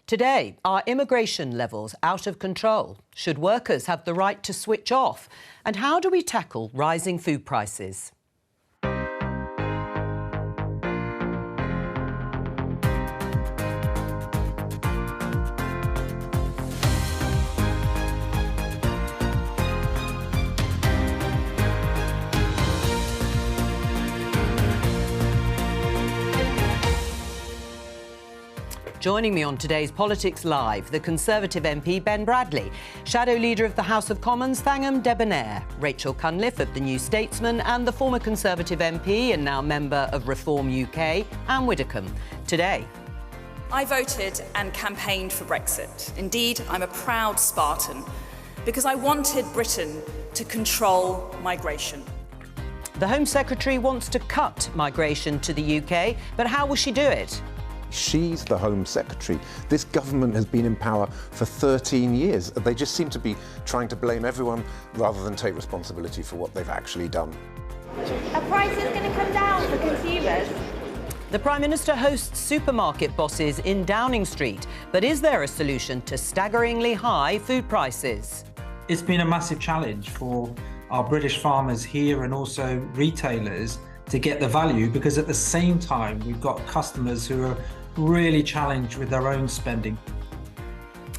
Today, are immigration levels out of control? Should workers have the right to switch off? And how do we tackle rising food prices? Joining me on today's Politics Live, the Conservative MP Ben Bradley, Shadow Leader of the House of Commons Thangham Debonair, Rachel Cunliffe of the New Statesman and the former Conservative MP and now member of Reform UK, Anne Widdecombe. Today, I voted and campaigned for Brexit. Indeed, I'm a proud Spartan because I wanted Britain to control migration. The Home Secretary wants to cut migration to the UK, but how will she do it? She's the Home Secretary. This government has been in power for 13 years. They just seem to be trying to blame everyone rather than take responsibility for what they've actually done. Are prices going to come down for consumers? The Prime Minister hosts supermarket bosses in Downing Street. But is there a solution to staggeringly high food prices? It's been a massive challenge for our British farmers here and also retailers to get the value, because at the same time we've got customers who are really challenged with their own spending.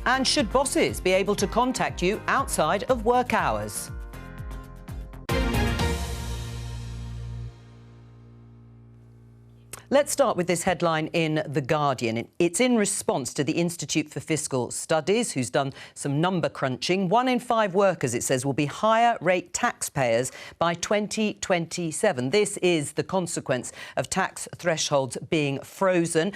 And should bosses be able to contact you outside of work hours? Let's start with this headline in The Guardian. It's in response to the Institute for Fiscal Studies, who's done some number crunching. 1 in 5 workers, it says, will be higher rate taxpayers by 2027. This is the consequence of tax thresholds being frozen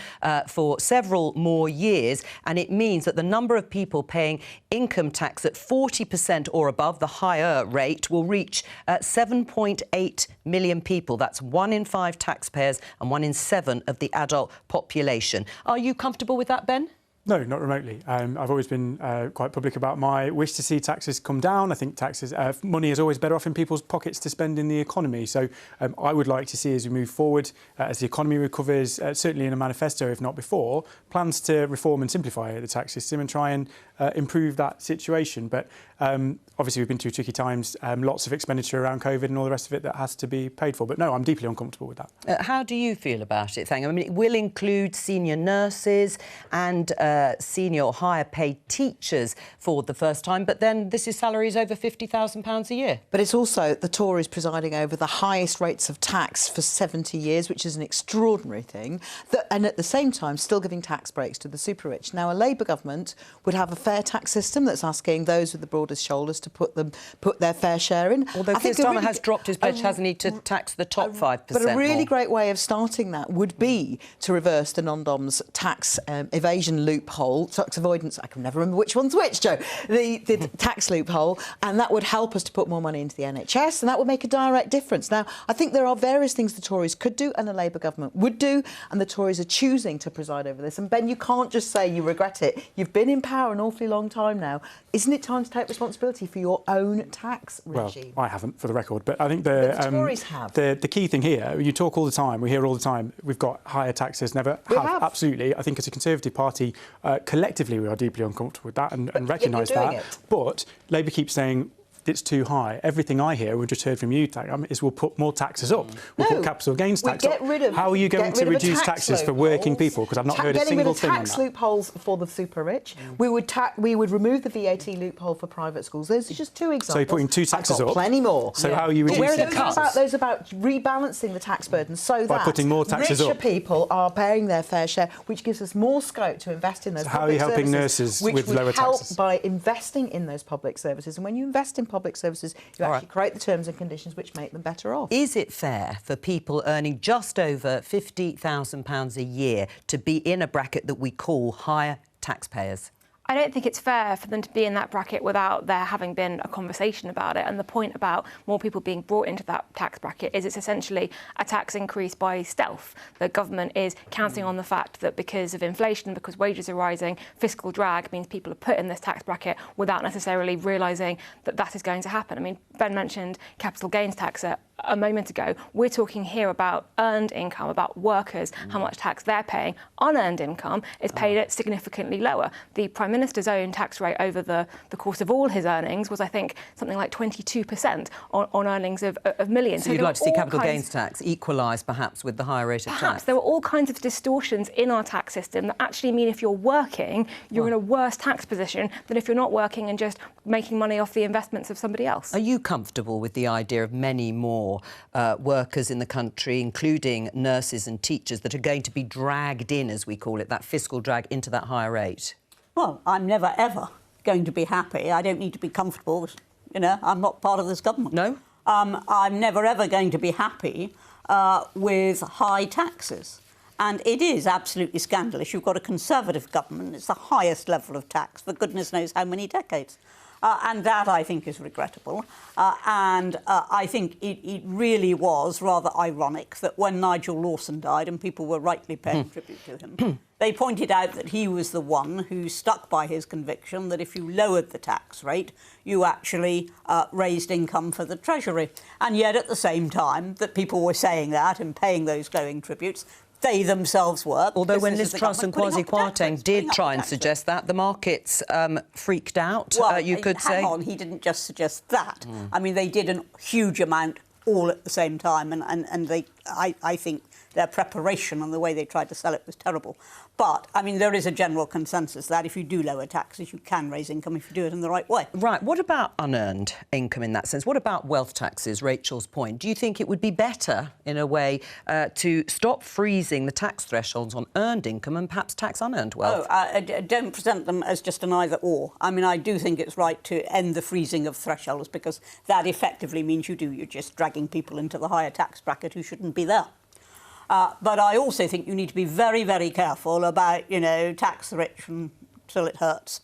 for several more years. And it means that the number of people paying income tax at 40% or above, the higher rate, will reach 7.8 million people. That's 1 in 5 taxpayers and 1 in 7 of the adult population. Are you comfortable with that, Ben? No, not remotely. I've always been quite public about my wish to see taxes come down. I think money is always better off in people's pockets to spend in the economy. So I would like to see, as we move forward, as the economy recovers, certainly in a manifesto, if not before, plans to reform and simplify the tax system and try and improve that situation. But obviously we've been through tricky times, lots of expenditure around COVID and all the rest of it that has to be paid for. But no, I'm deeply uncomfortable with that. How do you feel about it, Thangham? I mean, it will include senior nurses and senior or higher paid teachers for the first time, but then this is salaries over £50,000 a year. But it's also the Tories presiding over the highest rates of tax for 70 years, which is an extraordinary thing, and at the same time still giving tax breaks to the super rich. Now, a Labour government would have a fair tax system that's asking those with the broadest shoulders to put their fair share in. Although Keir Starmer has dropped his pledge, hasn't he, to tax the top 5%. But a really great way of starting that would be to reverse the non-doms tax evasion loophole, tax avoidance, I can never remember which one's which, Jo, the tax loophole, and that would help us to put more money into the NHS, and that would make a direct difference. Now, I think there are various things the Tories could do and the Labour government would do, and the Tories are choosing to preside over this. And Ben, you can't just say you regret it. You've been in power an awfully long time now. Isn't it time to take responsibility for your own tax regime? Well, I haven't, for the record, but I think the Tories have. The key thing here, you talk all the time, we hear all the time, we've got higher taxes, never have. Absolutely. I think as a Conservative Party, collectively we are deeply uncomfortable with that and recognise that. But Labour keeps saying it's too high. Everything I hear, we just heard from you, Thangham, is we'll put more taxes up. We'll put capital gains tax up. How are you going to reduce taxes for working people? Because I've not heard a single thing on that. Tax loopholes for the super rich. We would remove the VAT loophole for private schools. Those are just 2 examples. So you're putting 2 taxes up. Plenty more. So how are you reducing taxes? Those are about rebalancing the tax burden so that putting more taxes richer up. people are paying their fair share, which gives us more scope to invest in those how public are you helping services, nurses with lower taxes? Which would help by investing in those public services. And when you invest in public services, you actually create the terms and conditions which make them better off. Is it fair for people earning just over £50,000 a year to be in a bracket that we call higher taxpayers? I don't think it's fair for them to be in that bracket without there having been a conversation about it. And the point about more people being brought into that tax bracket is it's essentially a tax increase by stealth. The government is counting on the fact that because of inflation, because wages are rising, fiscal drag means people are put in this tax bracket without necessarily realising that that is going to happen. I mean, Ben mentioned capital gains tax at a moment ago. We're talking here about earned income, about workers, how much tax they're paying. Unearned income is paid at significantly lower. The Prime Minister's own tax rate over the course of all his earnings was, I think, something like 22% on earnings of millions. So you'd like to see capital gains tax equalised perhaps with the higher rate of tax? Perhaps. There were all kinds of distortions in our tax system that actually mean if you're working, you're in a worse tax position than if you're not working and just making money off the investments of somebody else. Are you comfortable with the idea of many more workers in the country, including nurses and teachers, that are going to be dragged in, as we call it, that fiscal drag, into that higher rate? Well, I'm never, ever going to be happy. I don't need to be comfortable. You know, I'm not part of this government. No? I'm never, ever going to be happy with high taxes. And it is absolutely scandalous. You've got a Conservative government. It's the highest level of tax for goodness knows how many decades. And that, I think, is regrettable. I think it really was rather ironic that when Nigel Lawson died, and people were rightly paying tribute to him, they pointed out that he was the one who stuck by his conviction that if you lowered the tax rate, you actually raised income for the Treasury. And yet, at the same time that people were saying that and paying those glowing tributes, they themselves work. Although when Liz Truss and Kwasi Kwarteng did try and suggest that, the markets freaked out, well, you could say. Hang on, he didn't just suggest that. I mean, they did a huge amount all at the same time, and I think their preparation and the way they tried to sell it was terrible. But, I mean, there is a general consensus that if you do lower taxes, you can raise income if you do it in the right way. Right. What about unearned income in that sense? What about wealth taxes, Rachel's point? Do you think it would be better, in a way, to stop freezing the tax thresholds on earned income and perhaps tax unearned wealth? Oh, don't present them as just an either-or. I mean, I do think it's right to end the freezing of thresholds because that effectively means you're just dragging people into the higher tax bracket who shouldn't be there. But I also think you need to be very, very careful about, you know, tax the rich until it hurts.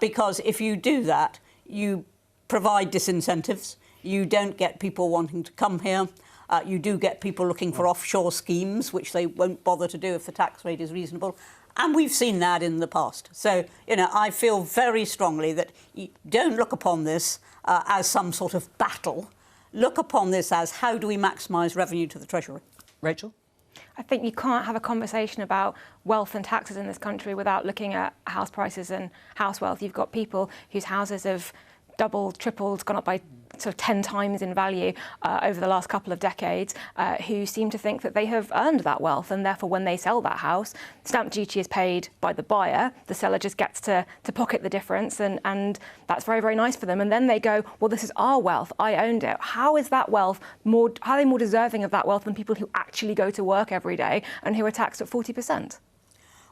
Because if you do that, you provide disincentives. You don't get people wanting to come here. You do get people looking for offshore schemes, which they won't bother to do if the tax rate is reasonable. And we've seen that in the past. So, you know, I feel very strongly that you don't look upon this as some sort of battle. Look upon this as how do we maximise revenue to the Treasury. Rachel? I think you can't have a conversation about wealth and taxes in this country without looking at house prices and house wealth. You've got people whose houses have doubled, tripled, gone up by sort of 10 times in value over the last couple of decades, who seem to think that they have earned that wealth, and therefore when they sell that house, stamp duty is paid by the buyer, the seller just gets to pocket the difference, and that's very, very nice for them. And then they go, well, this is our wealth, I owned it. How is that wealth more, how are they more deserving of that wealth than people who actually go to work every day and who are taxed at 40%?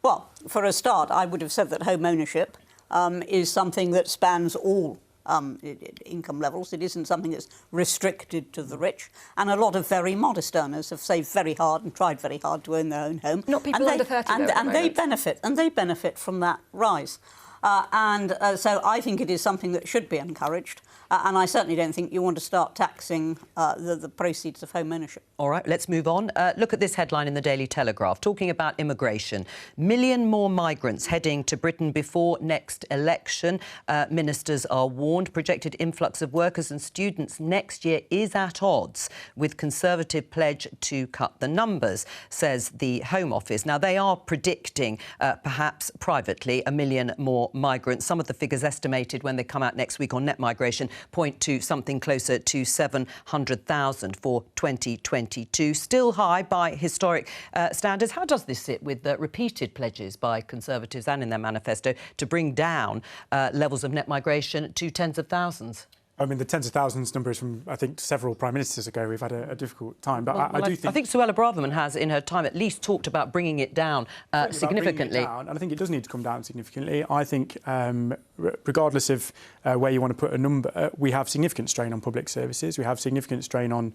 Well, for a start, I would have said that home ownership is something that spans all income levels. It isn't something that's restricted to the rich. And a lot of very modest earners have saved very hard and tried very hard to own their own home. Not people under 30, and they benefit from that rise. So I think it is something that should be encouraged. And I certainly don't think you want to start taxing the proceeds of home ownership. All right, let's move on. Look at this headline in the Daily Telegraph, talking about immigration. Million more migrants heading to Britain before next election. Ministers are warned. Projected influx of workers and students next year is at odds with Conservative pledge to cut the numbers, says the Home Office. Now, they are predicting, perhaps privately, 1 million more migrants. Some of the figures estimated when they come out next week on net migration point to something closer to 700,000 for 2022. Still high by historic standards. How does this sit with the repeated pledges by Conservatives and in their manifesto to bring down levels of net migration to tens of thousands? I mean, the tens of thousands number is from, I think, several prime ministers ago. We've had a difficult time. But I think Suella Braverman has, in her time, at least talked about bringing it down significantly. And I think it does need to come down significantly. I think, regardless of where you want to put a number, we have significant strain on public services. We have significant strain on,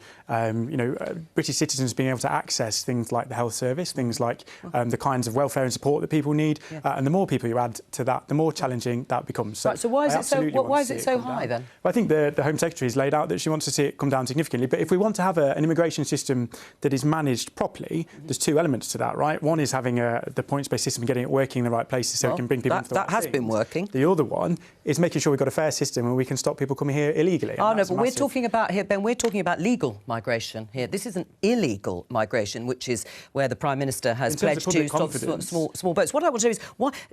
British citizens being able to access things like the health service, things like the kinds of welfare and support that people need. And the more people you add to that, the more challenging that becomes. So why is it so high then? Well, I think the Home Secretary has laid out that she wants to see it come down significantly. But if we want to have an immigration system that is managed properly, there's two elements to that, right? One is having the points-based system, getting it working in the right places so we can bring people into the right That has been working. The other one is making sure we've got a fair system and we can stop people coming here illegally. Oh, no, but we're talking about here, Ben, we're talking about legal migration here. This isn't illegal migration, which is where the Prime Minister has pledged to stop small boats. What I want to say is,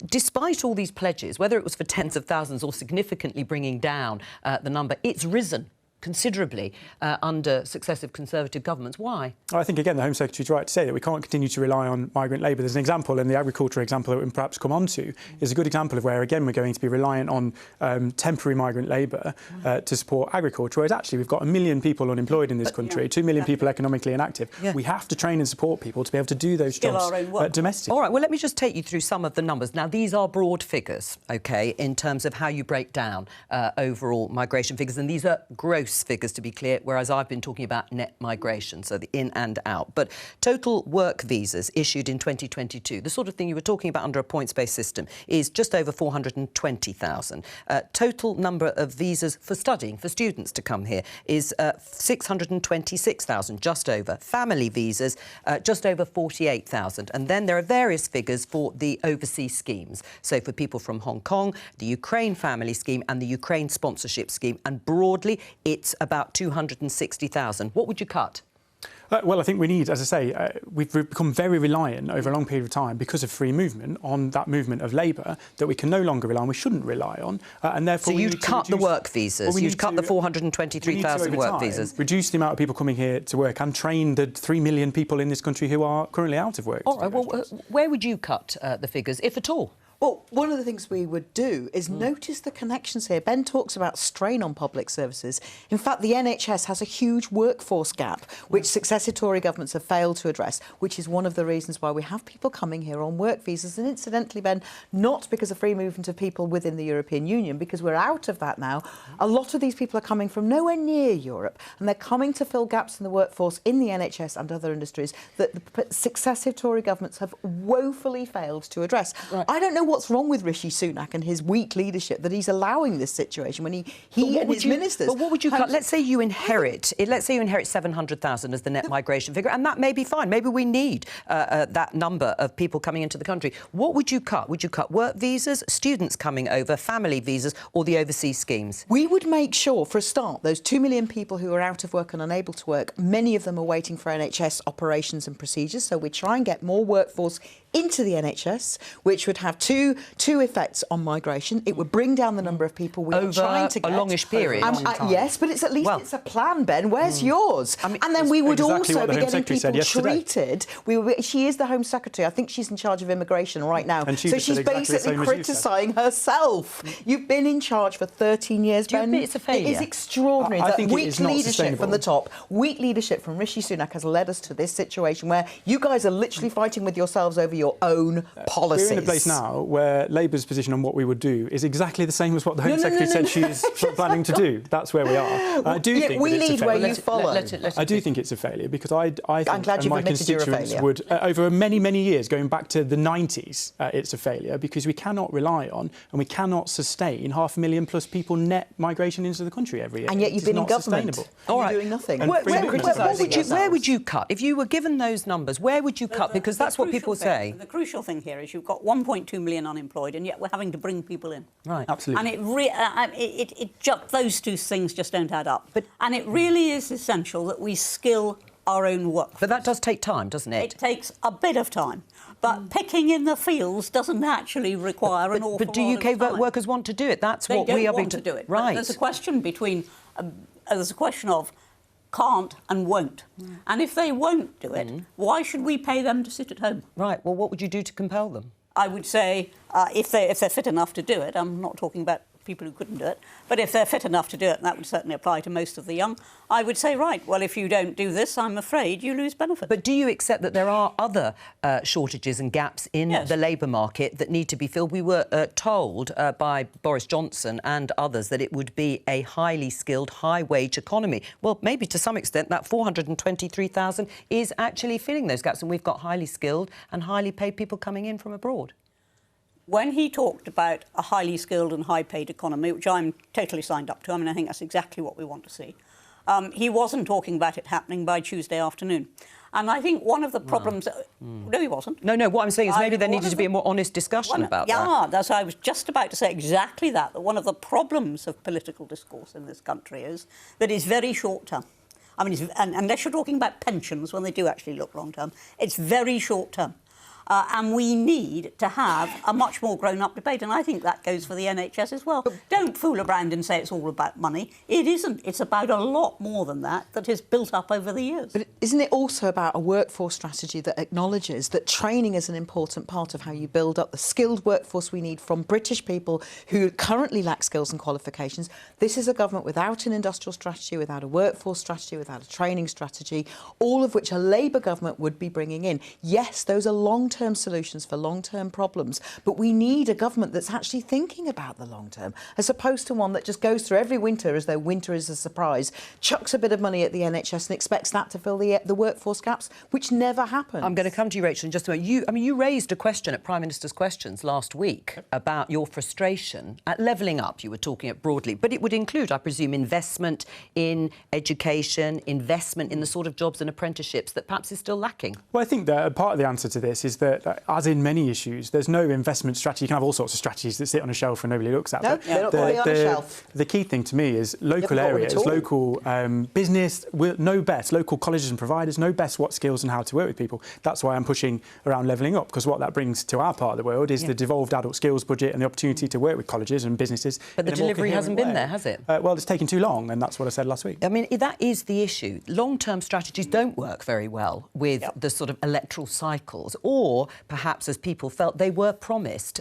despite all these pledges, whether it was for tens of thousands or significantly bringing down the number, it's risen considerably under successive Conservative governments. Why? I think, again, the Home Secretary's right to say that we can't continue to rely on migrant labour. There's an example, and the agriculture example that we can perhaps come on to is a good example of where, again, we're going to be reliant on temporary migrant labour to support agriculture, whereas actually we've got 1 million people unemployed in this country, 2 million people economically inactive. We have to train and support people to be able to do those jobs domestically. All right, well, let me just take you through some of the numbers. Now, these are broad figures, OK, in terms of how you break down overall migration figures, and these are gross figures, to be clear, whereas I've been talking about net migration, so the in and out. But total work visas issued in 2022, the sort of thing you were talking about under a points-based system, is just over 420,000. Total number of visas for studying, for students to come here, is 626,000, just over. Family visas, just over 48,000. And then there are various figures for the overseas schemes. So for people from Hong Kong, the Ukraine family scheme and the Ukraine sponsorship scheme. And broadly, it's about 260,000. What would you cut? Well, I think we need, as I say, we've become very reliant over a long period of time because of free movement on that movement of labour that we can no longer rely on, we shouldn't rely on, and therefore so you'd cut the work visas, you'd cut the 423,000 work visas. Reduce the amount of people coming here to work and train the 3 million people in this country who are currently out of work. All right, well, where would you cut the figures, if at all? Well, one of the things we would do is notice the connections here. Ben talks about strain on public services. In fact, the NHS has a huge workforce gap, which successive Tory governments have failed to address, which is one of the reasons why we have people coming here on work visas. And incidentally, Ben, not because of free movement of people within the European Union, because we're out of that now. A lot of these people are coming from nowhere near Europe, and they're coming to fill gaps in the workforce in the NHS and other industries that the successive Tory governments have woefully failed to address. Right. I don't know what's wrong with Rishi Sunak and his weak leadership that he's allowing this situation when he and his ministers. But what would you cut? Let's say you inherit 700,000 as the net migration figure, and that may be fine. Maybe we need that number of people coming into the country. What would you cut? Would you cut work visas, students coming over, family visas, or the overseas schemes? We would make sure, for a start, those 2 million people who are out of work and unable to work, many of them are waiting for NHS operations and procedures, so we try and get more workforce into the NHS, which would have two effects on migration. It would bring down the number of people we are trying to get. Over a longish period. Yes, but it's at least it's a plan, Ben. Where's yours? I mean, and then we would also be getting people treated. She is the Home Secretary. I think she's in charge of immigration right now. And so she's basically criticising herself. You've been in charge for 13 years, Ben. Do you admit it's a failure? It is extraordinary I that think weak leadership from the top, weak leadership from Rishi Sunak has led us to this situation where you guys are literally fighting with yourselves over your own policies. We're in a place now where Labour's position on what we would do is exactly the same as what the Home Secretary said she is planning to do. That's where we are. I do think we lead where you follow. I do think it's a failure because I think I'm glad you've my admitted you're a constituents failure. would, over many, many years, going back to the 90s, it's a failure because we cannot rely on and we cannot sustain 500,000 plus people net migration into the country every year. And yet you've been in government. All right. You're doing nothing. Where would you cut? If you were given those numbers, where would you cut? Because that's what people say. The crucial thing here is you've got 1.2 million unemployed, and yet we're having to bring people in. Right. Absolutely. And those two things just don't add up. And it really is essential that we skill our own work. But that does take time, doesn't it? It takes a bit of time. But picking in the fields doesn't actually require an awful lot of time. But do UK workers want to do it? That's what we are being to do it. Right. But there's a question there's a question of can't and won't. And if they won't do it, why should we pay them to sit at home? Right. Well, what would you do to compel them? I would say if they're fit enough to do it, I'm not talking about people who couldn't do it, but if they're fit enough to do it, and that would certainly apply to most of the young, I would say, right, well, if you don't do this, I'm afraid you lose benefit. But do you accept that there are other shortages and gaps in the labour market that need to be filled? We were told by Boris Johnson and others that it would be a highly skilled, high-wage economy. Well, maybe to some extent that 423,000 is actually filling those gaps, and we've got highly skilled and highly paid people coming in from abroad. when he talked about a highly skilled and high-paid economy, which I'm totally signed up to, I mean, I think that's exactly what we want to see, he wasn't talking about it happening by Tuesday afternoon. And I think one of the problems... No, he wasn't. No, what I'm saying is maybe there needed to be a more honest discussion about that. Yeah, that's I was just about to say exactly that one of the problems of political discourse in this country is that it's very short-term. I mean, unless you're talking about pensions, when they do actually look long-term, it's very short-term. And we need to have a much more grown-up debate, and I think that goes for the NHS as well. Don't fool around and say it's all about money. It isn't. It's about a lot more than that is built up over the years. But isn't it also about a workforce strategy that acknowledges that training is an important part of how you build up the skilled workforce we need from British people who currently lack skills and qualifications? This is a government without an industrial strategy, without a workforce strategy, without a training strategy, all of which a Labour government would be bringing in. Yes, those are long-term solutions for long-term problems, but we need a government that's actually thinking about the long term, as opposed to one that just goes through every winter as though winter is a surprise, chucks a bit of money at the NHS and expects that to fill the workforce gaps, which never happens. I'm going to come to you, Rachel, in just a moment. You raised a question at Prime Minister's Questions last week about your frustration at levelling up. You were talking it broadly, but it would include, I presume, investment in education, investment in the sort of jobs and apprenticeships that perhaps is still lacking. Well, I think that part of the answer to this is that, as in many issues, there's no investment strategy. You can have all sorts of strategies that sit on a shelf and nobody looks at. No, they're not really on a shelf. The key thing to me is local areas, local business will know best, local colleges and providers know best what skills and how to work with people. That's why I'm pushing around levelling up, because what that brings to our part of the world is the devolved adult skills budget and the opportunity to work with colleges and businesses. But the delivery hasn't been there, has it? Well, it's taken too long, and that's what I said last week. I mean, that is the issue. Long-term strategies don't work very well with the sort of electoral cycles, or perhaps as people felt they were promised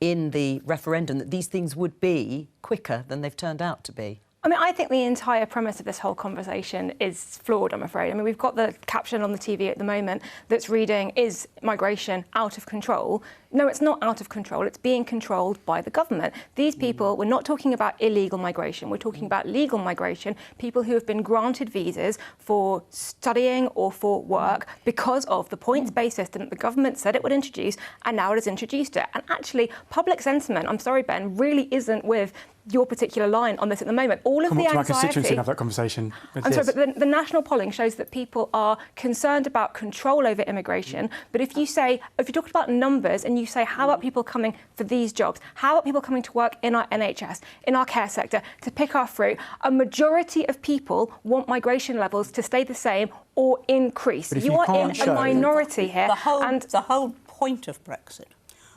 in the referendum that these things would be quicker than they've turned out to be. I mean, I think the entire premise of this whole conversation is flawed, I'm afraid. I mean, we've got the caption on the TV at the moment that's reading, is migration out of control? No, it's not out of control. It's being controlled by the government. These people, we're not talking about illegal migration. We're talking about legal migration, people who have been granted visas for studying or for work because of the points-based system that the government said it would introduce, and now it has introduced it. And actually, public sentiment, I'm sorry, Ben, really isn't with your particular line on this at the moment. All of Come the up to my anxiety... constituency and have that conversation. I'm sorry, but the national polling shows that people are concerned about control over immigration. But if you talk about numbers and you say, how about people coming for these jobs? How about people coming to work in our NHS, in our care sector, to pick our fruit? A majority of people want migration levels to stay the same or increase. You are in a minority here. The whole point of Brexit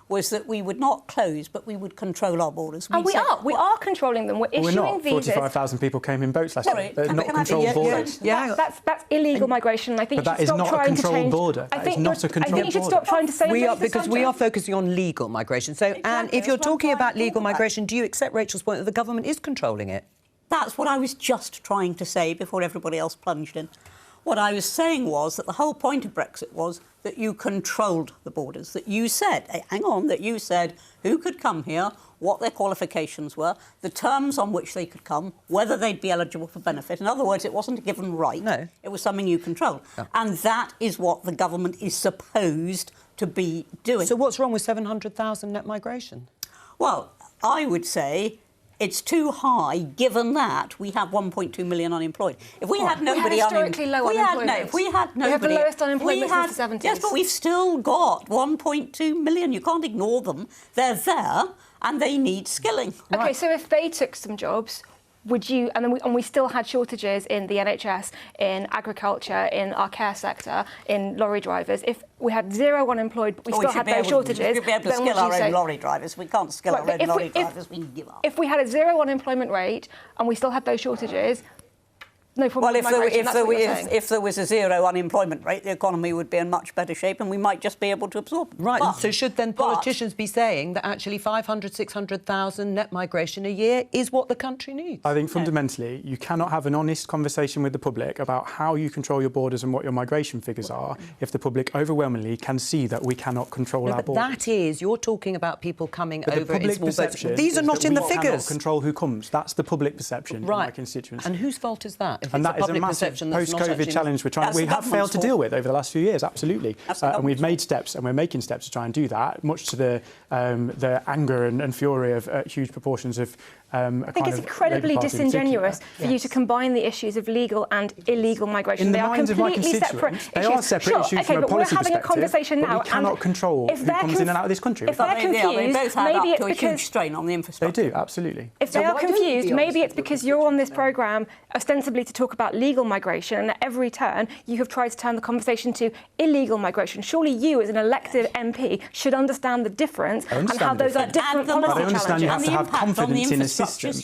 was that we would not close, but we would control our borders. And we are controlling them. We're issuing visas. 45,000 people came in boats last year. They're not controlled borders. That's illegal migration. I think but that is not a controlled border. That is not a controlled border. I think you should stop trying to say because we are focusing on legal migration. So, Anne, if you're talking about legal migration, do you accept Rachel's point that the government is controlling it? That's what I was just trying to say before everybody else plunged in. What I was saying was that the whole point of Brexit was that you controlled the borders, that you said, that you said who could come here, what their qualifications were, the terms on which they could come, whether they'd be eligible for benefit. In other words, it wasn't a given right. No. It was something you controlled. No. And that is what the government is supposed to be doing. So what's wrong with 700,000 net migration? Well, I would say it's too high, given that we have 1.2 million unemployed. If we had nobody unemployed... We have the lowest unemployment since the 70s. Yes, but we've still got 1.2 million. You can't ignore them. They're there, and they need skilling. OK, so if they took some jobs, would you... And we still had shortages in the NHS, in agriculture, in our care sector, in lorry drivers. If we had zero unemployed, but we still had those shortages... We'd be able to skill our own lorry drivers. We can't skill our own lorry drivers. We can give up. If we had a zero unemployment rate and we still had those shortages... No problem. Well, if there was a zero unemployment rate, the economy would be in much better shape and we might just be able to absorb. Right, so should then politicians be saying that actually 500, 600,000 net migration a year is what the country needs? I think fundamentally you cannot have an honest conversation with the public about how you control your borders and what your migration figures are if the public overwhelmingly can see that we cannot control our borders. That is, you're talking about people coming over the public in small boats. perception. These are not in the figures. Cannot control who comes. That's the public perception in my constituency. And whose fault is that? if and it's that is a public massive perception that's not post-COVID actually... challenge we have failed to deal with over the last few years, absolutely. And we've made steps, and we're making steps to try and do that, much to the anger and fury of huge proportions of I think it's incredibly disingenuous for you to combine the issues of legal and illegal migration. They are completely separate issues. They are separate issues from a policy perspective. We're having a conversation now. We cannot control who comes in and out of this country. If they're confused, they both add up to a huge strain on the infrastructure. They do, absolutely. If they are confused, maybe it's because you're on this programme ostensibly to talk about legal migration, and at every turn you have tried to turn the conversation to illegal migration. Surely you, as an elected MP, should understand the difference and how those are different policy challenges. I understand you have to have confidence in a system,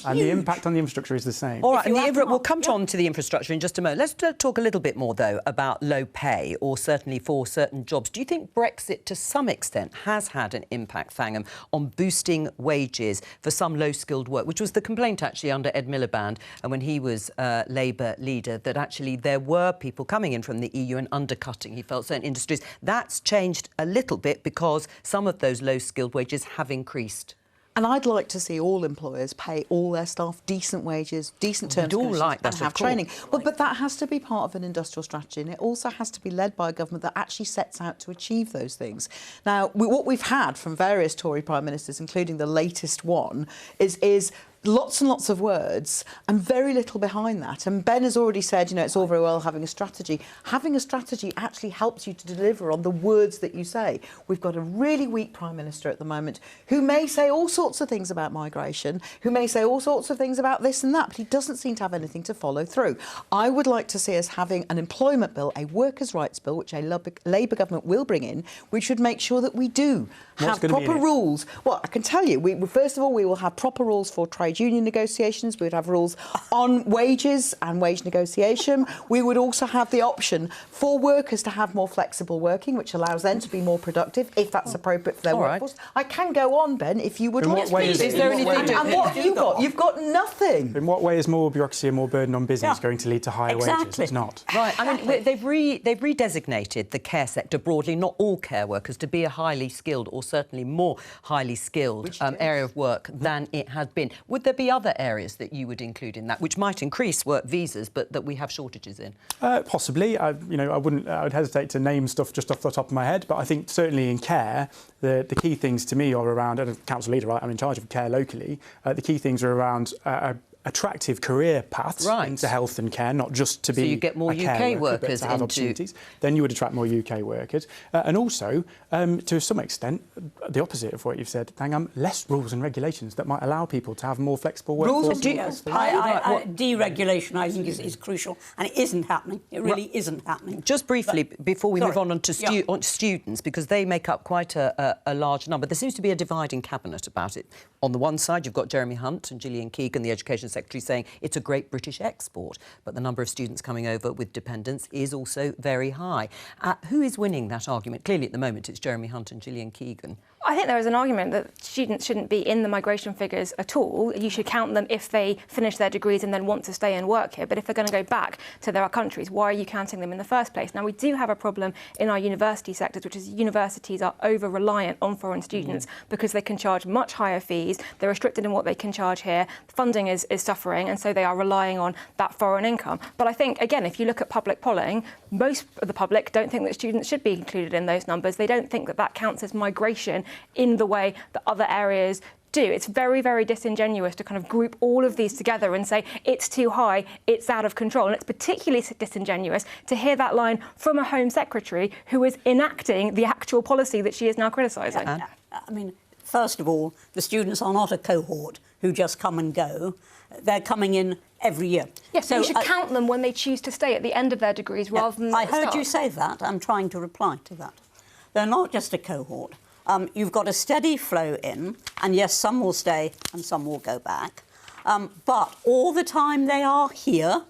and the impact on the infrastructure is the same. All right, and we'll come on to the infrastructure in just a moment. Let's talk a little bit more, though, about low pay, or certainly for certain jobs. Do you think Brexit, to some extent, has had an impact, Thangham, on boosting wages for some low-skilled work, which was the complaint, actually, under Ed Miliband, and when he was Labour leader, that actually there were people coming in from the EU and undercutting, he felt, certain industries. That's changed a little bit because some of those low-skilled wages have increased. And I'd like to see all employers pay all their staff decent wages, decent terms and conditions, and have training. But that has to be part of an industrial strategy, and it also has to be led by a government that actually sets out to achieve those things. Now, what we've had from various Tory Prime Ministers, including the latest one, is lots and lots of words and very little behind that. And Ben has already said, it's all very well having a strategy. Having a strategy actually helps you to deliver on the words that you say. We've got a really weak Prime Minister at the moment who may say all sorts of things about migration, who may say all sorts of things about this and that, but he doesn't seem to have anything to follow through. I would like to see us having an employment bill, a workers' rights bill, which a Labour government will bring in, which would make sure that we do have proper rules. Well, I can tell you, first of all, we will have proper rules for trade union negotiations. We would have rules on wages and wage negotiation. We would also have the option for workers to have more flexible working, which allows them to be more productive, if that's appropriate for their workforce. I can go on, Ben, if you would like. Is there anything? And what have you got? You've got nothing. In what way is more bureaucracy and more burden on business going to lead to higher wages? It's not. Right. I mean, they've redesignated the care sector broadly, not all care workers, to be a highly skilled, or certainly more highly skilled area of work than it had been. Would there be other areas that you would include in that, which might increase work visas, but that we have shortages in? Possibly. I would hesitate to name stuff just off the top of my head, but I think certainly in care, the key things to me are around, and as council leader, I'm in charge of care locally, the key things are around attractive career paths into health and care, not just to be you get more UK workers to have opportunities. Then you would attract more UK workers. And also, to some extent, the opposite of what you've said, less rules and regulations that might allow people to have more flexible workforce. Deregulation, I think, is crucial, and it isn't happening. It really isn't happening. Just briefly, before we move on to students, because they make up quite a large number, there seems to be a divide in Cabinet about it. On the one side, you've got Jeremy Hunt and Gillian Keegan, the Education Secretary, saying it's a great British export, but the number of students coming over with dependents is also very high. Who is winning that argument? Clearly, at the moment, it's Jeremy Hunt and Gillian Keegan. I think there is an argument that students shouldn't be in the migration figures at all. You should count them if they finish their degrees and then want to stay and work here. But if they're going to go back to their countries, why are you counting them in the first place? Now, we do have a problem in our university sectors, which is universities are over-reliant on foreign students because they can charge much higher fees. They're restricted in what they can charge here. Funding is suffering, and so they are relying on that foreign income. But I think, again, if you look at public polling, most of the public don't think that students should be included in those numbers. They don't think that that counts as migration in the way that other areas do. It's very, very disingenuous to kind of group all of these together and say it's too high, it's out of control. And it's particularly disingenuous to hear that line from a Home Secretary who is enacting the actual policy that she is now criticising. I mean, first of all, the students are not a cohort who just come and go. They're coming in every year. Yes, so you should count them when they choose to stay at the end of their degrees rather than I heard you say that. I'm trying to reply to that. They're not just a cohort. You've got a steady flow in, and yes, some will stay and some will go back. But all the time they are here,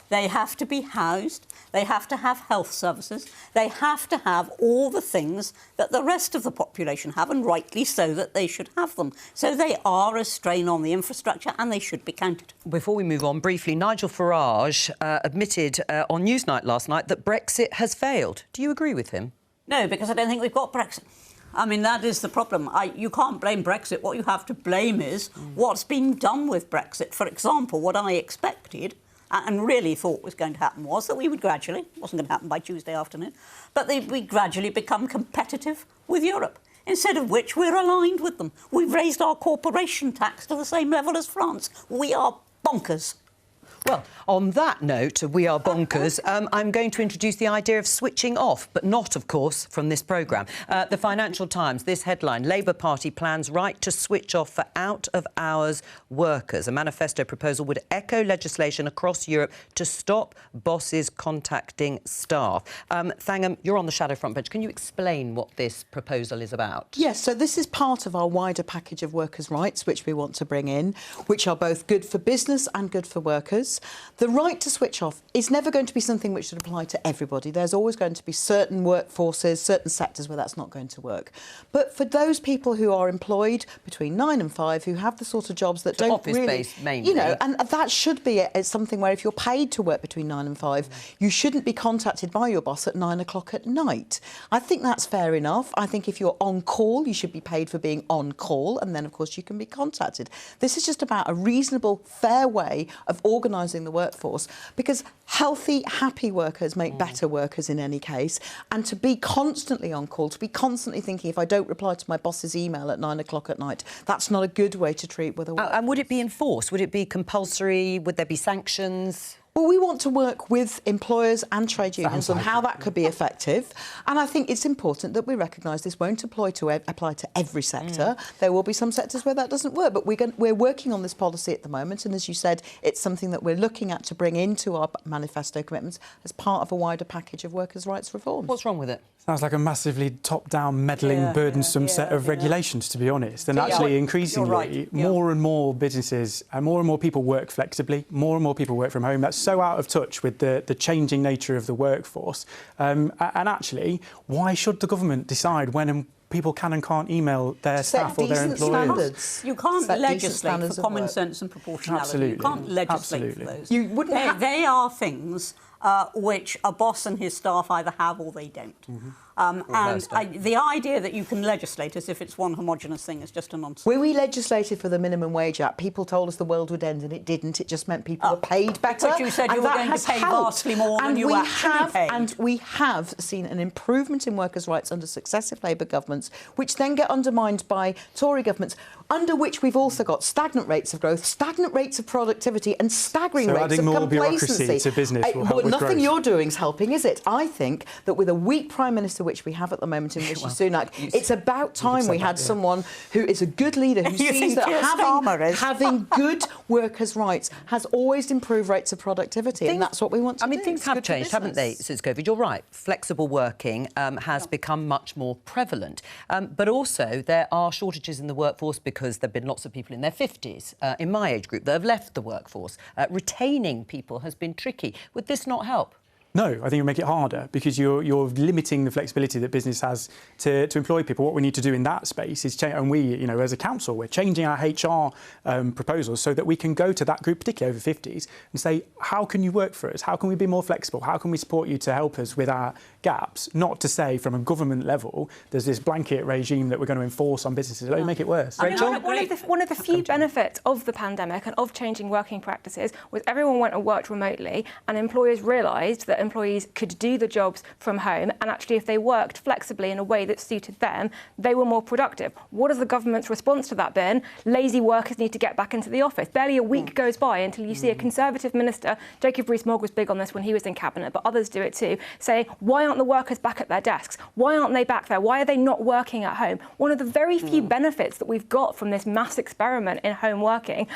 they have to be housed, they have to have health services, they have to have all the things that the rest of the population have, and rightly so that they should have them. So they are a strain on the infrastructure and they should be counted. Before we move on, briefly, Nigel Farage admitted on Newsnight last night that Brexit has failed. Do you agree with him? No, because I don't think we've got Brexit. I mean, that is the problem. You can't blame Brexit. What you have to blame is what's been done with Brexit. For example, what I expected, and really thought was going to happen was that we would gradually, it wasn't going to happen by Tuesday afternoon, but we gradually become competitive with Europe. Instead of which we're aligned with them. We've raised our corporation tax to the same level as France. We are bonkers. Well, on that note, we are bonkers. I'm going to introduce the idea of switching off, but not, of course, from this programme. The Financial Times, this headline, Labour Party plans right to switch off for out-of-hours workers. A manifesto proposal would echo legislation across Europe to stop bosses contacting staff. Thangham, you're on the shadow front bench. Can you explain what this proposal is about? Yes, so this is part of our wider package of workers' rights, which we want to bring in, which are both good for business and good for workers. The right to switch off is never going to be something which should apply to everybody. There's always going to be certain workforces, certain sectors where that's not going to work. But for those people who are employed between 9 and 5, who have the sort of jobs that so don't office-based mainly. You know, and that should be something where if you're paid to work between 9 and 5, you shouldn't be contacted by your boss at 9 o'clock at night. I think that's fair enough. I think if you're on call, you should be paid for being on call, and then, of course, you can be contacted. This is just about a reasonable, fair way of organising the workforce, because healthy, happy workers make better workers in any case, and to be constantly on call, to be constantly thinking if I don't reply to my boss's email at 9 o'clock at night, that's not a good way to treat with a workforce. And would it be enforced? Would it be compulsory? Would there be sanctions? Well, we want to work with employers and trade unions on how that could be effective. And I think it's important that we recognise this won't apply to every sector. There will be some sectors where that doesn't work. But we're working on this policy at the moment. And as you said, it's something that we're looking at to bring into our manifesto commitments as part of a wider package of workers' rights reform. What's wrong with it? Sounds like a massively top-down, meddling, burdensome set of regulations, to be honest. And actually, increasingly, more and more businesses and more people work flexibly, more and more people work from home. That's so out of touch with the changing nature of the workforce. And actually, why should the government decide when people can and can't email their staff or their employers? Standards. You can't legislate for common sense and proportionality. Absolutely. You can't legislate for those. You wouldn't they are things which a boss and his staff either have or they don't. The idea that you can legislate as if it's one homogenous thing is just a nonsense. When we legislated for the Minimum Wage Act, people told us the world would end, and it didn't. It just meant people were paid better. But you said you were going to pay vastly more than you actually paid. And we have seen an improvement in workers' rights under successive Labour governments, which then get undermined by Tory governments, under which we've also got stagnant rates of growth, stagnant rates of productivity and staggering rates of complacency. Adding more bureaucracy to business will help with nothing growth. you're doing is helping, is it? I think that with a weak Prime Minister, which we have at the moment in Rishi Sunak, it's about time we had someone who is a good leader, who sees that having good workers' rights has always improved rates of productivity, and that's what we want to do. I mean, things have changed, haven't they, since COVID? You're right. Flexible working has become much more prevalent. But also, there are shortages in the workforce because there have been lots of people in their 50s, in my age group, that have left the workforce. Retaining people has been tricky. Would this not help? No, I think it'll make it harder because you're limiting the flexibility that business has to employ people. What we need to do in that space is change, and we, you know, as a council, we're changing our HR proposals so that we can go to that group, particularly over 50s, and say, how can you work for us? How can we be more flexible? How can we support you to help us with our gaps? Not to say from a government level, there's this blanket regime that we're going to enforce on businesses. Let me make it worse. Rachel? One of the few benefits of the pandemic and of changing working practices was everyone went and worked remotely, and employers realised that employees could do the jobs from home, and actually if they worked flexibly in a way that suited them, they were more productive. What has the government's response to that been? Lazy workers need to get back into the office. Barely a week goes by until you see a Conservative minister, Jacob Rees-Mogg was big on this when he was in Cabinet, but others do it too, saying, why aren't the workers back at their desks? Why aren't they back there? Why are they not working at home? One of the very few benefits that we've got from this mass experiment in home working,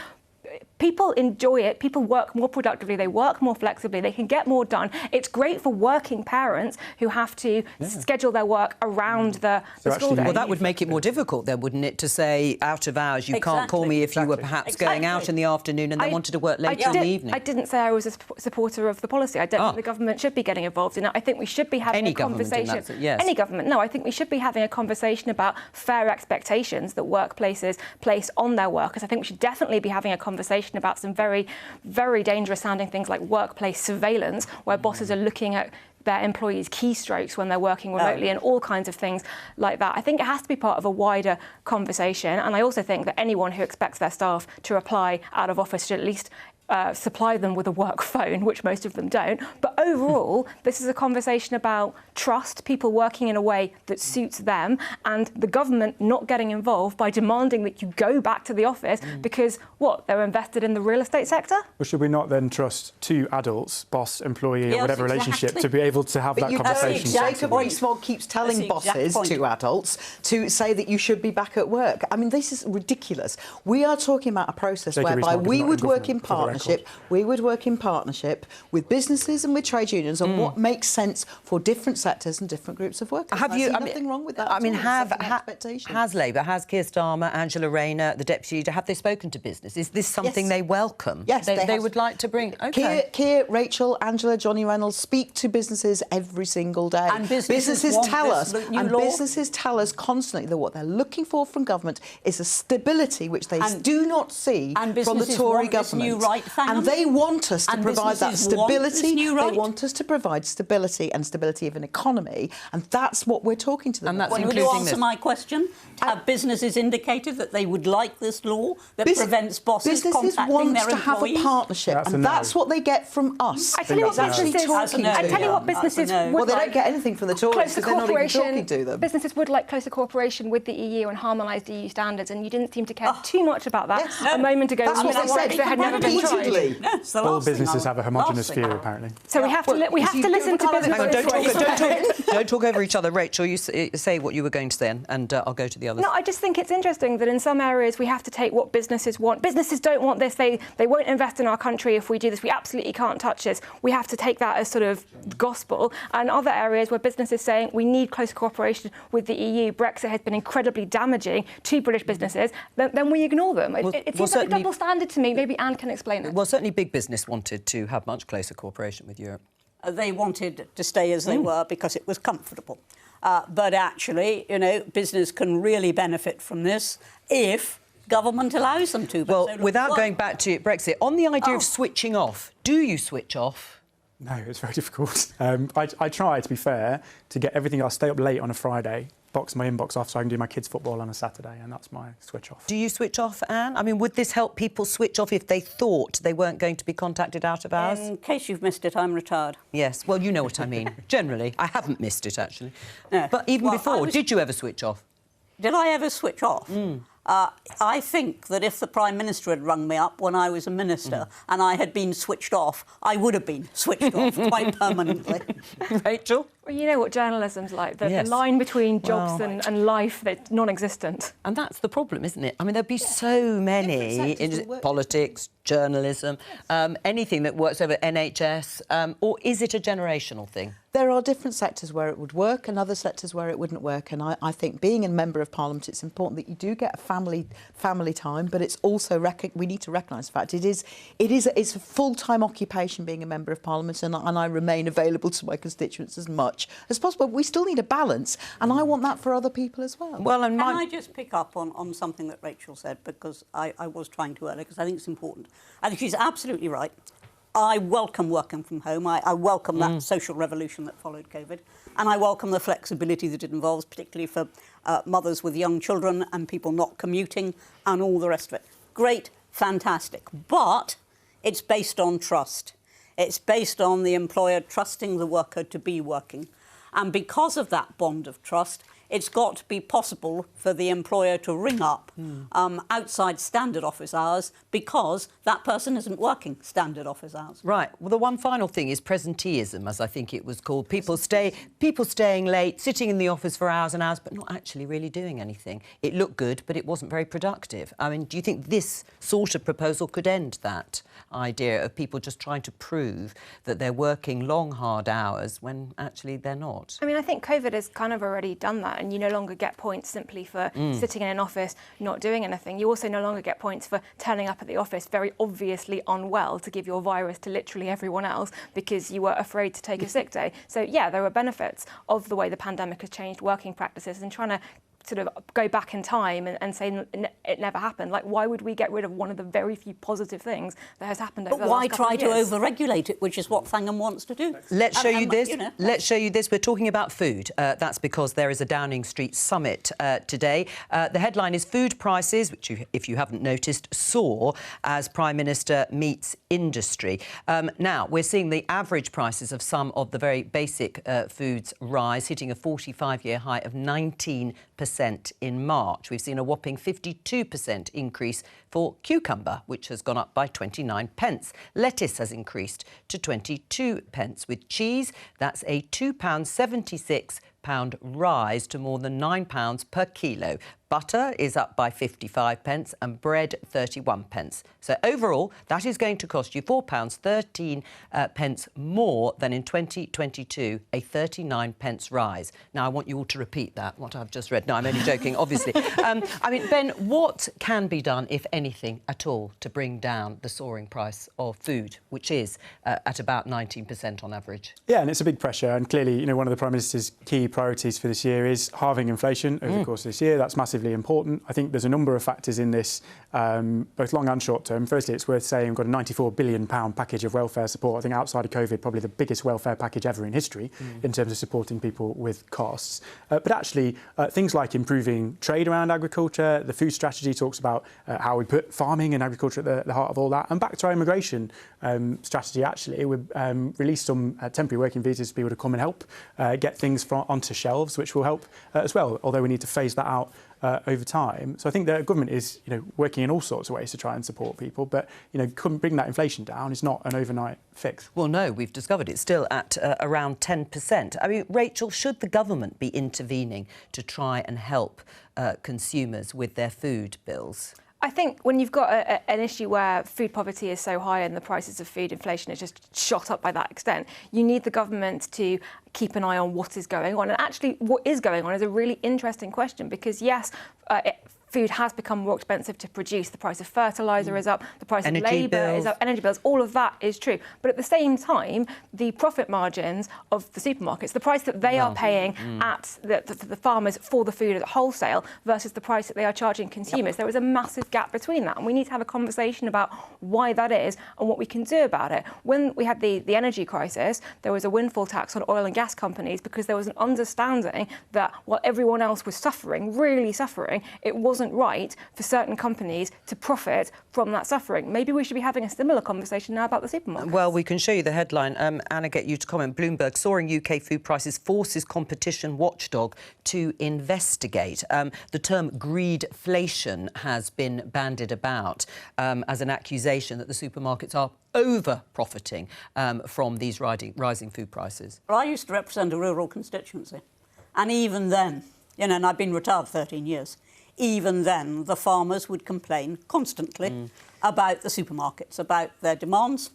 people enjoy it, people work more productively, they work more flexibly, they can get more done. It's great for working parents who have to schedule their work around the school day. Well, that would make it more difficult then, wouldn't it, to say out of hours, you can't call me if you were perhaps going out in the afternoon and they wanted to work later in the evening. I didn't say I was a supporter of the policy. I don't think the government should be getting involved in it. I think we should be having a conversation. Any government, no, I think we should be having a conversation about fair expectations that workplaces place on their workers. I think we should definitely be having a conversation about some very, very dangerous sounding things like workplace surveillance, where bosses are looking at their employees' keystrokes when they're working remotely and all kinds of things like that. I think it has to be part of a wider conversation, and I also think that anyone who expects their staff to reply out of office should at least supply them with a work phone, which most of them don't. But overall, this is a conversation about trust, people working in a way that suits them, and the government not getting involved by demanding that you go back to the office because, what, they're invested in the real estate sector? Well, should we not then trust two adults, boss, employee, Yes, or whatever exactly. relationship, to be able to have that conversation? Jacob Rees-Mogg keeps telling bosses, two adults, to say that you should be back at work. I mean, this is ridiculous. We are talking about a process Jacob whereby Rees-Mogg we is not would in work in government, for the record. we would work in partnership with businesses and with trade unions on what makes sense for different sectors and different groups of workers. Have you? I see nothing wrong with that. I mean, at all. It's an expectation. has Labour, has Keir Starmer, Angela Rayner, the deputy leader, have they spoken to business? Is this something Yes. they welcome? Yes, they have. would like to bring. Okay. Keir, Rachel, Angela, Johnny Reynolds speak to businesses every single day. And businesses want tell this us, new and law. businesses tell us constantly that what they're looking for from government is a stability which they do not see and from the businesses Tory want this government. new right, and they want us to And provide that businesses want this stability. new right. They want us to provide stability and stability of an economy, and that's what we're talking to them And that's about. Will you including answer this. my question? Have businesses indicated that they would like this law that prevents bosses businesses contacting want their to have a employees? partnership, That's a and no. that's what they get from us. I tell you what That's Actually businesses. talking That's a to no. I tell you what them. That's a businesses no. would Well, they like. don't get anything from the Tories Closer because they're not even cooperation. talking to them. Businesses would like closer cooperation with the EU and harmonised EU standards, and you didn't seem to care too much about that Yes. a moment ago. That's when what you they said said Brexit had never been tried. repeatedly. No, it's the All last thing businesses I have a want. homogenous Last view, thing. apparently. So we have to listen to businesses. Hang on, voice. don't talk over each other. Rachel, you say what you were going to say, and I'll go to the others. No, I just think it's interesting that in some areas we have to take what businesses want. Businesses don't want this. They won't invest in our country if we do this. We absolutely can't touch this. We have to take that as sort of gospel. And other areas where businesses saying we need close cooperation with the EU, Brexit has been incredibly damaging to British businesses, then we ignore them. It seems like a double standard to me. Maybe Anne can explain it. Well, certainly big business wanted to have much closer cooperation with Europe. They wanted to stay as they were because it was comfortable. But actually, you know, business can really benefit from this if government allows them to. But Well, so does without work. going back to Brexit, on the idea of switching off, do you switch off? No, it's very difficult. I try, to be fair, to get everything. I'll stay up late on a Friday, box my inbox off so I can do my kids' football on a Saturday, and that's my switch off. Do you switch off, Anne? I mean, would this help people switch off if they thought they weren't going to be contacted out of hours? In case you've missed it, I'm retired. Yes, well, you know what I mean. Generally. I haven't missed it, actually. No. But even Well, I before, was- did you ever switch off? Did I ever switch off? I think that if the Prime Minister had rung me up when I was a minister and I had been switched off, I would have been switched off quite permanently. Rachel? Well, you know what journalism's like. The Yes. line between jobs Well, and life, that's non-existent. And that's the problem, isn't it? I mean, there'd be so many sectors will in work. politics, journalism, anything that works over NHS, or is it a generational thing? There are different sectors where it would work and other sectors where it wouldn't work. And I think being a member of Parliament, it's important that you do get a family time, but it's also we need to recognise the fact it's a full-time occupation being a member of Parliament, and I remain available to my constituents as much as possible. We still need a balance, and I want that for other people as well. Well, and Can I just pick up on something that Rachel said, because I was trying to earlier, because I think it's important. I think she's absolutely right. I welcome working from home. I welcome that social revolution that followed COVID. And I welcome the flexibility that it involves, particularly for mothers with young children and people not commuting and all the rest of it. Great, fantastic. But it's based on trust. It's based on the employer trusting the worker to be working. And because of that bond of trust, it's got to be possible for the employer to ring up outside standard office hours because that person isn't working standard office hours. Right. Well, the one final thing is presenteeism, as I think it was called. People staying late, sitting in the office for hours and hours, but not actually really doing anything. It looked good, but it wasn't very productive. I mean, do you think this sort of proposal could end that idea of people just trying to prove that they're working long, hard hours when actually they're not? I mean, I think COVID has kind of already done that, and you no longer get points simply for sitting in an office not doing anything. You also no longer get points for turning up at the office very obviously unwell to give your virus to literally everyone else because you were afraid to take a sick day. So, yeah, there are benefits of the way the pandemic has changed working practices and trying to sort of go back in time and say it never happened. Like, why would we get rid of one of the very few positive things that has happened over the last couple of years? But why try to over-regulate it, which is what Thangham wants to do? Let's show you this. Let's show you this. We're talking about food. That's because there is a Downing Street summit today. The headline is "Food Prices," which, if you haven't noticed, soar as Prime Minister meets industry. Now, we're seeing the average prices of some of the very basic foods rise, hitting a 45-year high of 19% in March. We've seen a whopping 52% increase for cucumber, which has gone up by 29 pence. Lettuce has increased to 22 pence. With cheese, that's a £2.76 rise to more than £9 per kilo. Butter is up by 55 pence and bread 31 pence. So overall, that is going to cost you £4.13 pence more than in 2022, a 39 pence rise. Now, I want you all to repeat that, what I've just read. No, I'm only joking, obviously. I mean, Ben, what can be done, if anything at all, to bring down the soaring price of food, which is at about 19% on average? Yeah, and it's a big pressure. And clearly, you know, one of the Prime Minister's key priorities for this year is halving inflation over the course of this year. That's massively important. I think there's a number of factors in this, both long and short term. Firstly, it's worth saying we've got a £94 billion package of welfare support. I think outside of COVID, probably the biggest welfare package ever in history in terms of supporting people with costs. But actually, things like improving trade around agriculture, the food strategy talks about how we put farming and agriculture at the heart of all that. And back to our immigration strategy, actually, we've released some temporary working visas for people to come and help get things onto shelves, which will help as well, although we need to phase that out over time. So I think the government is, you know, working in all sorts of ways to try and support people, but, you know, couldn't bring that inflation down. It's not an overnight fix. Well, no, we've discovered it's still at around 10%. I mean, Rachel, should the government be intervening to try and help consumers with their food bills? I think when you've got an issue where food poverty is so high and the prices of food inflation is just shot up by that extent, you need the government to keep an eye on what is going on. And actually, what is going on is a really interesting question because, yes, food has become more expensive to produce. The price of fertiliser is up, the price of labour is up, energy bills, all of that is true. But at the same time, the profit margins of the supermarkets, the price that they are paying at the farmers for the food at wholesale versus the price that they are charging consumers, there is a massive gap between that. And we need to have a conversation about why that is and what we can do about it. When we had the energy crisis, there was a windfall tax on oil and gas companies because there was an understanding that while everyone else was suffering, really suffering, it wasn't right for certain companies to profit from that suffering. Maybe we should be having a similar conversation now about the supermarkets. Well, we can show you the headline. Anna, get you to comment. Bloomberg, soaring UK food prices forces competition watchdog to investigate. The term greedflation has been bandied about as an accusation that the supermarkets are over-profiting from these rising food prices. Well, I used to represent a rural constituency, and even then, you know, and I've been retired 13 years, even then the farmers would complain constantly about the supermarkets, about their demands.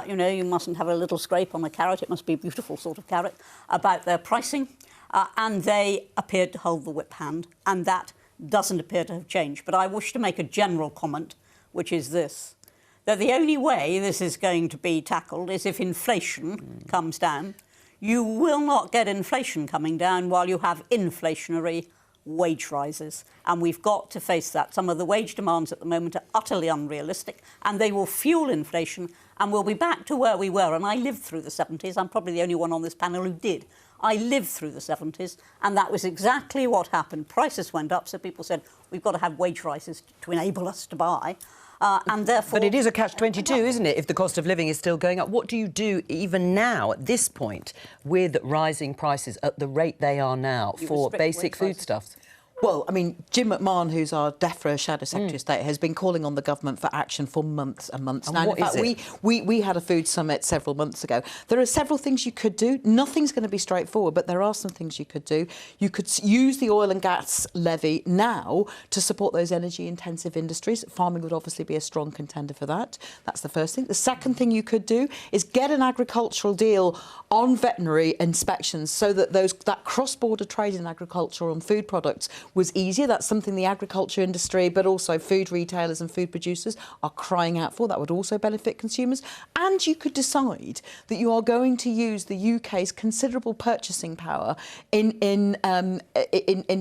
You know, you mustn't have a little scrape on a carrot, it must be a beautiful sort of carrot, about their pricing, and they appeared to hold the whip hand, and that doesn't appear to have changed. But I wish to make a general comment, which is this, that the only way this is going to be tackled is if inflation comes down. You will not get inflation coming down while you have inflationary wage rises, and we've got to face that. Some of the wage demands at the moment are utterly unrealistic, and they will fuel inflation, and we'll be back to where we were. And I lived through the 70s. I'm probably the only one on this panel who did. I lived through the 70s, and that was exactly what happened. Prices went up, so people said, we've got to have wage rises to enable us to buy. And therefore... But it is a catch-22, isn't it, if the cost of living is still going up? What do you do even now, at this point, with rising prices at the rate they are now for basic foodstuffs? Well, I mean, Jim McMahon, who's our DEFRA Shadow Secretary of State, has been calling on the government for action for months and months now. In fact, we had a food summit several months ago. There are several things you could do. Nothing's going to be straightforward, but there are some things you could do. You could use the oil and gas levy now to support those energy-intensive industries. Farming would obviously be a strong contender for that. That's the first thing. The second thing you could do is get an agricultural deal on veterinary inspections so that that cross-border trade in agriculture and food products was easier. That's something the agriculture industry, but also food retailers and food producers are crying out for. That would also benefit consumers. And you could decide that you are going to use the UK's considerable purchasing power in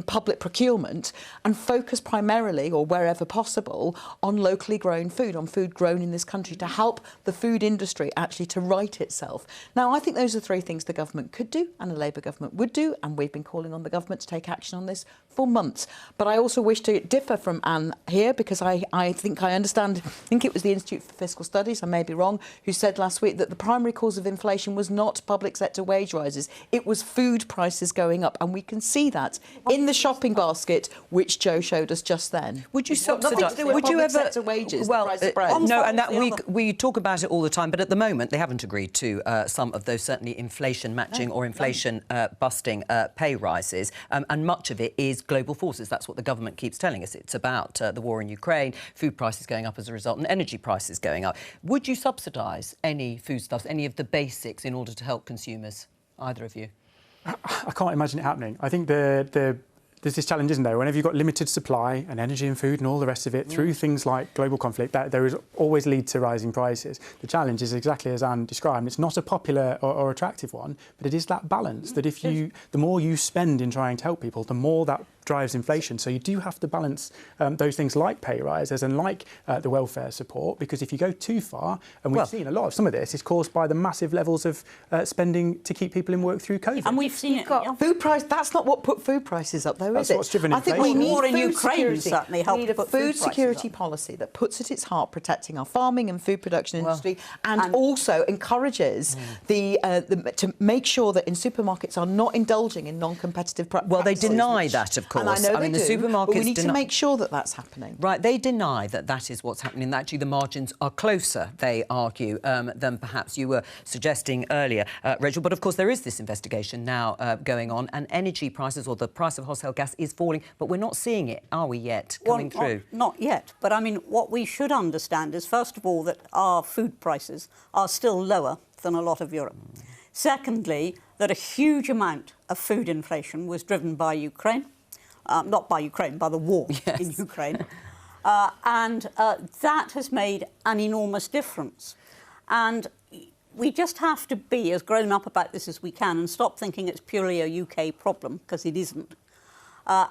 public procurement and focus primarily, or wherever possible, on locally grown food, on food grown in this country, to help the food industry actually to right itself. Now, I think those are three things the government could do and a Labour government would do, and we've been calling on the government to take action on this for months. But I also wish to differ from Anne here, because I think I understand, I think it was the Institute for Fiscal Studies, I may be wrong, who said last week that the primary cause of inflation was not public sector wage rises, it was food prices going up, and we can see that in the shopping basket, which Jo showed us just then. Would you subsidise? Would you ever sector wages? Well, the price of bread? no, and that we talk about it all the time, but at the moment they haven't agreed to some of those certainly inflation matching or inflation busting pay rises, and much of it is global forces. That's what the government keeps telling us. It's about the war in Ukraine, food prices going up as a result, and energy prices going up. Would you subsidise any foodstuffs, any of the basics, in order to help consumers? Either of you? I can't imagine it happening. I think there's this challenge, isn't there? Whenever you've got limited supply and energy and food and all the rest of it, through things like global conflict, that there is always lead to rising prices. The challenge is exactly as Anne described. It's not a popular or attractive one, but it is that balance that if the more you spend in trying to help people, the more that drives inflation. So you do have to balance those things like pay rises and like the welfare support, because if you go too far, and we've seen a lot of some of this is caused by the massive levels of spending to keep people in work through COVID. And we've seen it. Food price, that's not what put food prices up, though, That's is it? what's driven I think inflation. we need War in food Ukraine security. certainly helped We need a put food food security prices policy that puts at its heart protecting our farming and food production industry, and also encourages to make sure that in supermarkets are not indulging in non-competitive practices. Well, they deny that, of course. And I know they the do, supermarkets but we need to make sure that that's happening. Right, they deny that that is what's happening. Actually, the margins are closer, they argue, than perhaps you were suggesting earlier, Rachel. But of course, there is this investigation now going on, and energy prices, or the price of wholesale gas, is falling. But we're not seeing it, are we yet, coming through? Not yet. But I mean, what we should understand is, first of all, that our food prices are still lower than a lot of Europe. Secondly, that a huge amount of food inflation was driven by Ukraine. Not by Ukraine, by the war in Ukraine. And that has made an enormous difference. And we just have to be as grown up about this as we can and stop thinking it's purely a UK problem, because it isn't.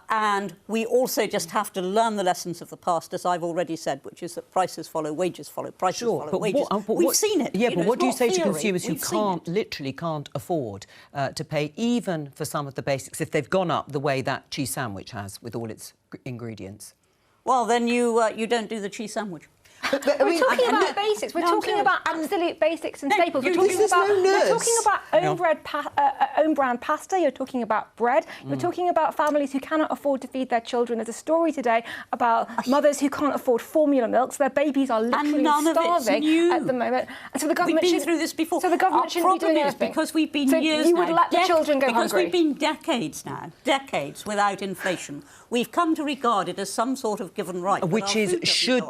And we also just have to learn the lessons of the past, as I've already said, which is that prices follow wages, prices follow wages. We've seen it. Yeah, but what do you say to consumers who We've literally can't afford to pay even for some of the basics if they've gone up the way that cheese sandwich has with all its ingredients? Well, then you don't do the cheese sandwich. We're talking about basics. We're talking about absolute basics and staples. We're talking about own brand pasta. You're talking about bread. You're talking about families who cannot afford to feed their children. There's a story today about mothers who can't afford formula milk, so their babies are literally starving at the moment. And so the government We've been through this before. So the government shouldn't be doing anything. Because we've been so years you would now, let the children go because hungry. we've been decades without inflation. We've come to regard it as some sort of given right. Which is should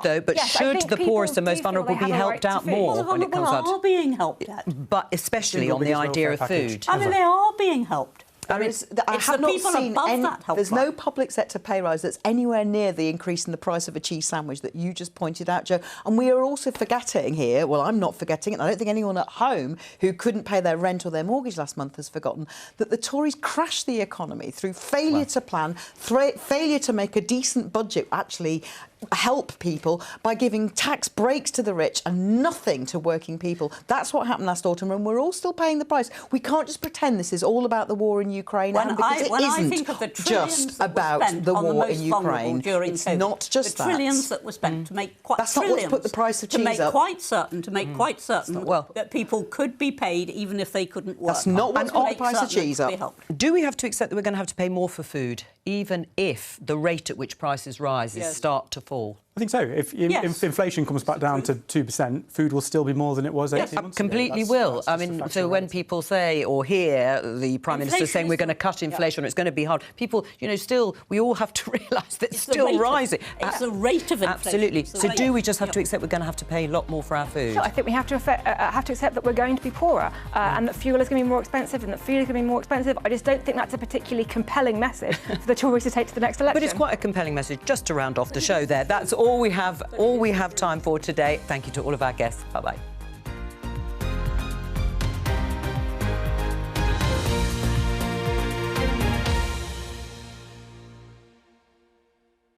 the poorest and most vulnerable be helped out more when it comes out? They are being helped out. But especially on the idea of food. I mean, they are being helped. I have not seen there's no line. public sector pay rise that's anywhere near the increase in the price of a cheese sandwich that you just pointed out, Jo. And we are also forgetting here, well, I'm not forgetting it, and I don't think anyone at home who couldn't pay their rent or their mortgage last month has forgotten, that the Tories crashed the economy through failure to plan, failure to make a decent budget actually help people by giving tax breaks to the rich and nothing to working people. That's what happened last autumn, and we're all still paying the price. We can't just pretend this is all about the war in Ukraine, because it isn't just about the war in Ukraine. It's not just that. The trillions that were spent to make That's not what's put the price of cheese up. To make quite certain that people could be paid even if they couldn't work. That's not what's put the price of cheese up. Do we have to accept that we're going to have to pay more for food, even if the rate at which prices rise start to fall? I think so. If inflation comes back down to 2%, food will still be more than it was 18 months ago. Completely will. I mean, so when people say or hear the Prime Minister saying we're going to cut inflation or it's going to be hard, people, still, we all have to realise that it's still rising. It's the rate of inflation. Absolutely. So do we just have to accept we're going to have to pay a lot more for our food? Sure, I think we have to accept that we're going to be poorer and that fuel is going to be more expensive and that food is going to be more expensive. I just don't think that's a particularly compelling message for the Tories to take to the next election. But it's quite a compelling message. Just to round off the show there, that's all we have time for today. Thank you to all of our guests. Bye-bye.